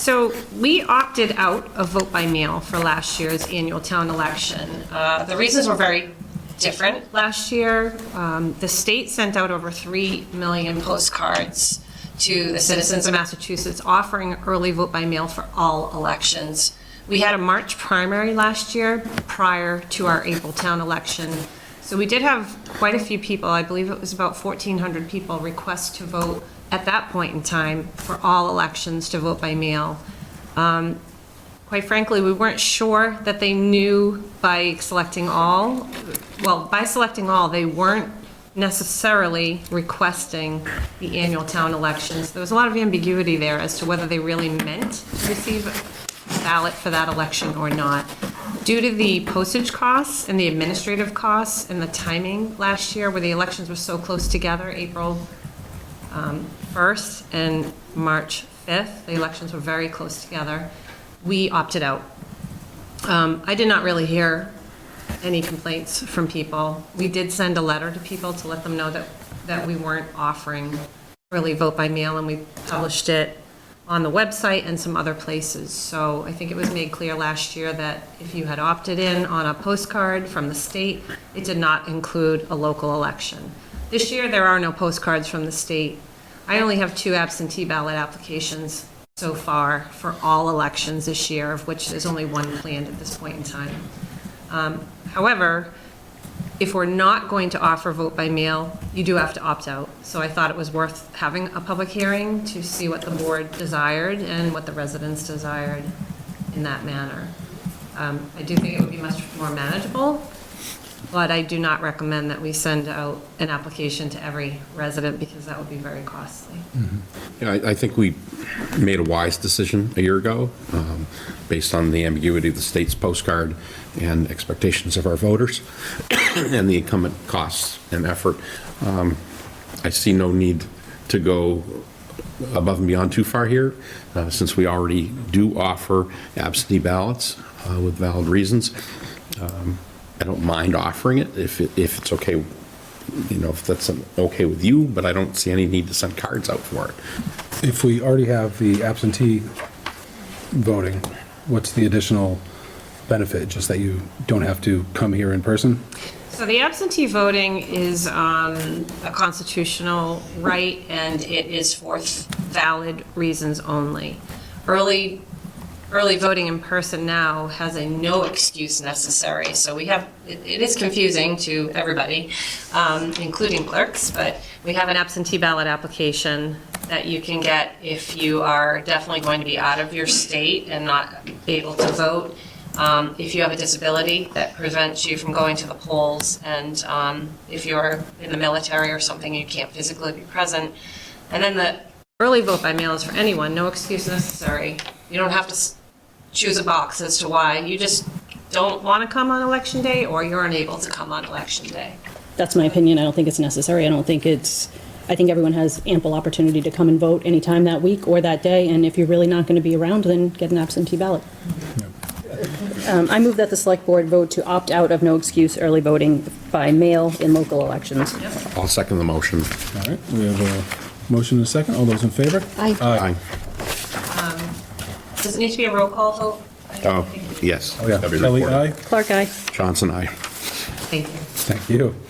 So we opted out of vote by mail for last year's annual town election. The reasons were very different last year. The state sent out over 3 million postcards to the citizens of Massachusetts offering early vote by mail for all elections. We had a March primary last year prior to our April town election. So we did have quite a few people, I believe it was about 1,400 people, request to vote at that point in time for all elections to vote by mail. Quite frankly, we weren't sure that they knew by selecting all, by selecting all, they weren't necessarily requesting the annual town elections. There was a lot of ambiguity there as to whether they really meant to receive a ballot for that election or not. Due to the postage costs and the administrative costs and the timing last year where the elections were so close together, April 1st and March 5th, the elections were very close together, we opted out. I did not really hear any complaints from people. We did send a letter to people to let them know that we weren't offering early vote by mail, and we published it on the website and some other places. So I think it was made clear last year that if you had opted in on a postcard from the state, it did not include a local election. This year, there are no postcards from the state. I only have 2 absentee ballot applications so far for all elections this year, of which there's only 1 planned at this point in time. However, if we're not going to offer vote by mail, you do have to opt out. So I thought it was worth having a public hearing to see what the board desired and what the residents desired in that manner. I do think it would be much more manageable, but I do not recommend that we send out an application to every resident because that would be very costly. Yeah, I think we made a wise decision a year ago based on the ambiguity of the state's postcard and expectations of our voters and the incumbent costs and effort. I see no need to go above and beyond too far here since we already do offer absentee ballots with valid reasons. I don't mind offering it if it's okay, if that's okay with you, but I don't see any need to send cards out for it. If we already have the absentee voting, what's the additional benefit? Just that you don't have to come here in person? So the absentee voting is a constitutional right, and it is for valid reasons only. Early voting in person now has a no excuse necessary. So we have, it is confusing to everybody, including clerks, but we have an absentee ballot application that you can get if you are definitely going to be out of your state and not able to vote. If you have a disability that prevents you from going to the polls, and if you're in the military or something, you can't physically be present. And then the early vote by mail is for anyone, no excuse necessary. You don't have to choose a box as to why. You just don't want to come on election day, or you're unable to come on election day. That's my opinion. I don't think it's necessary. I think everyone has ample opportunity to come and vote anytime that week or that day, and if you're really not going to be around, then get an absentee ballot. I move that the Select Board vote to opt out of no excuse early voting by mail in local elections. I'll second the motion. All right, we have a motion and a second. All those in favor? Aye. Aye. Does it need to be a roll call vote? Oh, yes. Oh, yeah. That'd be Kelly, reported. aye. Clark, aye. Johnson, aye. Thank you. Thank you.